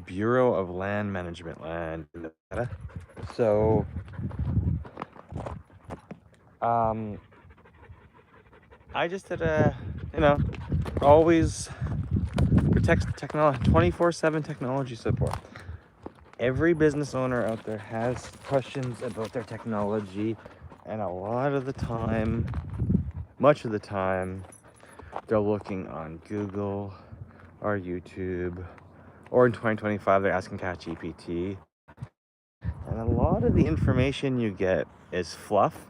Bureau of Land Management, land in Nevada. So, um, I just did always protect technology, 24/7 technology support. Every business owner out there has questions about their technology, and a lot of the time, much of the time, they're looking on Google or YouTube, or in 2025, they're asking ChatGPT. And a lot of the information you get is fluff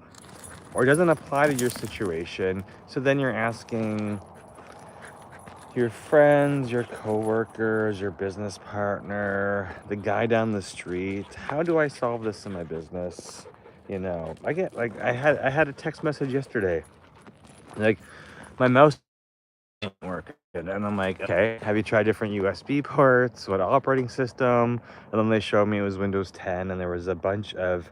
or doesn't apply to your situation. So then you're asking your friends, your coworkers, your business partner, the guy down the street, how do I solve this in my business? I get like I had a text message yesterday. Like my mouse didn't work. And I'm like, okay, have you tried different USB ports? What operating system? And then they showed me it was Windows 10 and there was a bunch of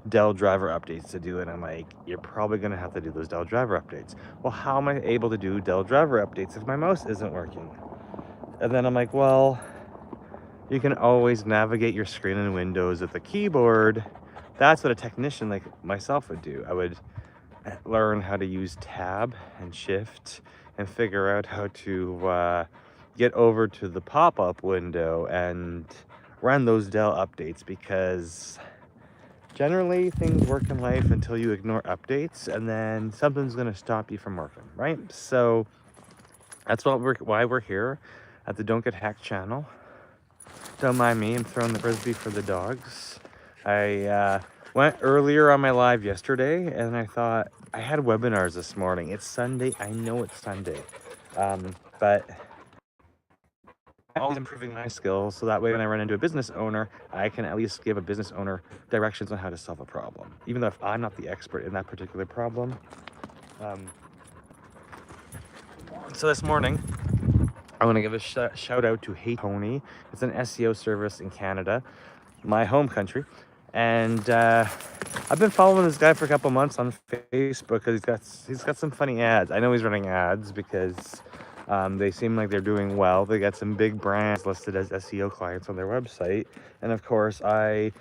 Dell driver updates to do. And I'm like, you're probably gonna have to do those Dell driver updates. Well, how am I able to do Dell driver updates if my mouse isn't working? And then I'm like, well, you can always navigate your screen in Windows with a keyboard. That's what a technician like myself would do. I would learn how to use tab and shift and figure out how to get over to the pop-up window and run those Dell updates, because generally things work in life until you ignore updates, and then something's going to stop you from working, right? So that's why we're here at the Don't Get Hacked channel. Don't mind me, I'm throwing the frisbee for the dogs. I went earlier on my live yesterday, and I thought, I had webinars this morning. It's Sunday, I know it's Sunday. But I'm always improving my skills, so that way when I run into a business owner, I can at least give a business owner directions on how to solve a problem. Even though if I'm not the expert in that particular problem. So this morning, I want to give a shout out to Hey Tony. It's an SEO service in Canada, my home country. And I've been following this guy for a couple months on Facebook because he's got some funny ads. I know he's running ads because they seem like they're doing well. They got some big brands listed as SEO clients on their website. And of course, I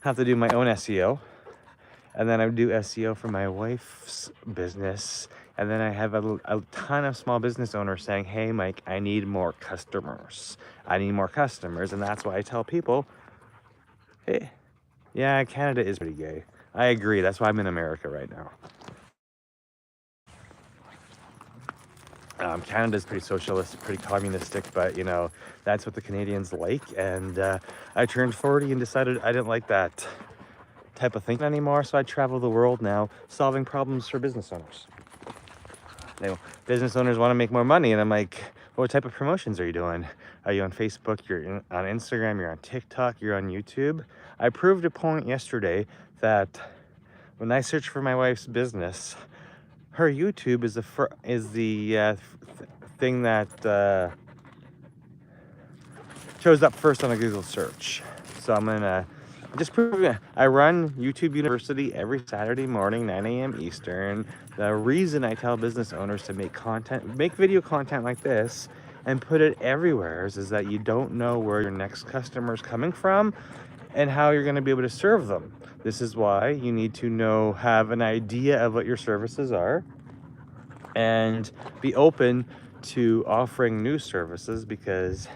have to do my own SEO. And then I do SEO for my wife's business. And then I have a ton of small business owners saying, hey, Mike, I need more customers. I need more customers. And that's why I tell people, hey, yeah, Canada is pretty gay. I agree. That's why I'm in America right now. Canada's pretty socialist, pretty communistic, but that's what the Canadians like. And I turned 40 and decided I didn't like that type of thinking anymore. So I travel the world now solving problems for business owners. Business owners want to make more money, and I'm like, what type of promotions are you doing? Are you on Facebook? You're on Instagram? You're on TikTok? You're on YouTube? I proved a point yesterday that when I search for my wife's business, her YouTube is the thing that shows up first on a Google search. So I'm gonna just prove it. I run YouTube University every Saturday morning, 9 a.m. Eastern. The reason I tell business owners to make video content like this and put it everywhere is that you don't know where your next customer is coming from and how you're going to be able to serve them. This is why you need to have an idea of what your services are and be open to offering new services, because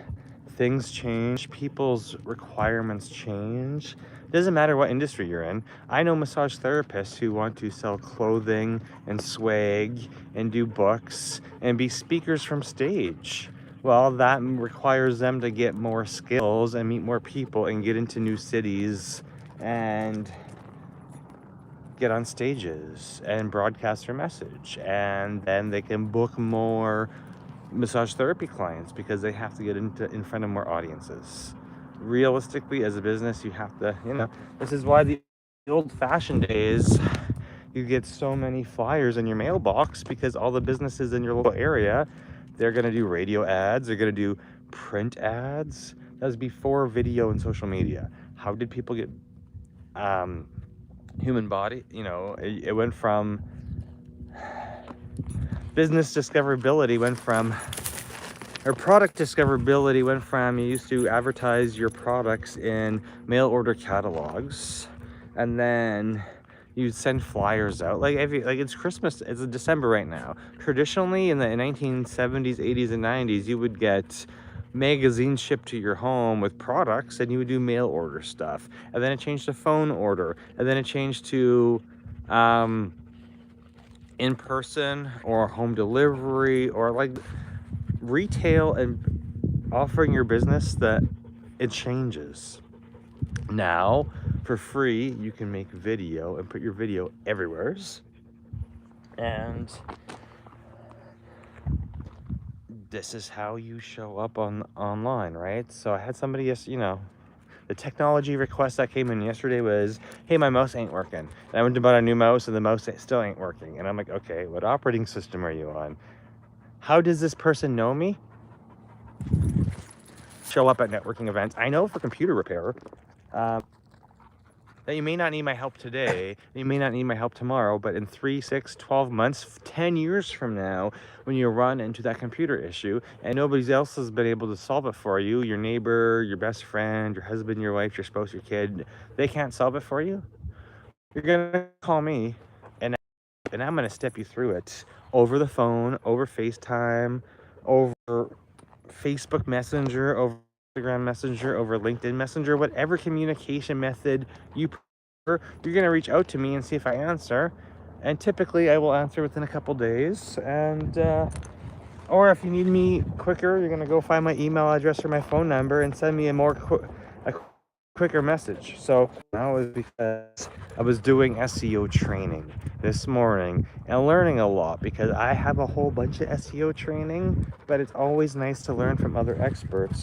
things change, people's requirements change. It doesn't matter what industry you're in. I know massage therapists who want to sell clothing and swag and do books and be speakers from stage. Well, that requires them to get more skills and meet more people and get into new cities and get on stages and broadcast their message. And then they can book more massage therapy clients because they have to get in front of more audiences. Realistically, as a business, you have to, this is why the old-fashioned days, you get so many flyers in your mailbox, because all the businesses in your local area, they're going to do radio ads, they're going to do print ads. That was before video and social media. How did people get human body? It went from business discoverability, went from or product discoverability went from, you used to advertise your products in mail order catalogs, and then you'd send flyers out. Like it's Christmas, it's December right now. Traditionally in the 1970s, 80s, and 90s, you would get magazines shipped to your home with products, and you would do mail order stuff. And then it changed to phone order, and then it changed to in person or home delivery, or like retail and offering your business, that it changes. Now, for free, you can make video and put your video everywhere. And this is how you show up online, right? So I had somebody, the technology request that came in yesterday was, hey, my mouse ain't working. And I went to buy a new mouse, and the mouse still ain't working. And I'm like, okay, what operating system are you on? How does this person know me? Show up at networking events. I know for computer repair that you may not need my help today, you may not need my help tomorrow, but in 3, 6, 12 months, 10 years from now, when you run into that computer issue and nobody else has been able to solve it for you, your neighbor, your best friend, your husband, your wife, your spouse, your kid, they can't solve it for you, you're gonna call me, and I'm gonna step you through it over the phone, over FaceTime, over Facebook Messenger, over Instagram Messenger, over LinkedIn Messenger, whatever communication method you prefer. You're gonna reach out to me and see if I answer, and typically I will answer within a couple days. And or if you need me quicker, you're gonna go find my email address or my phone number and send me a quicker message. So that was because I was doing SEO training this morning and learning a lot, because I have a whole bunch of SEO training, but it's always nice to learn from other experts.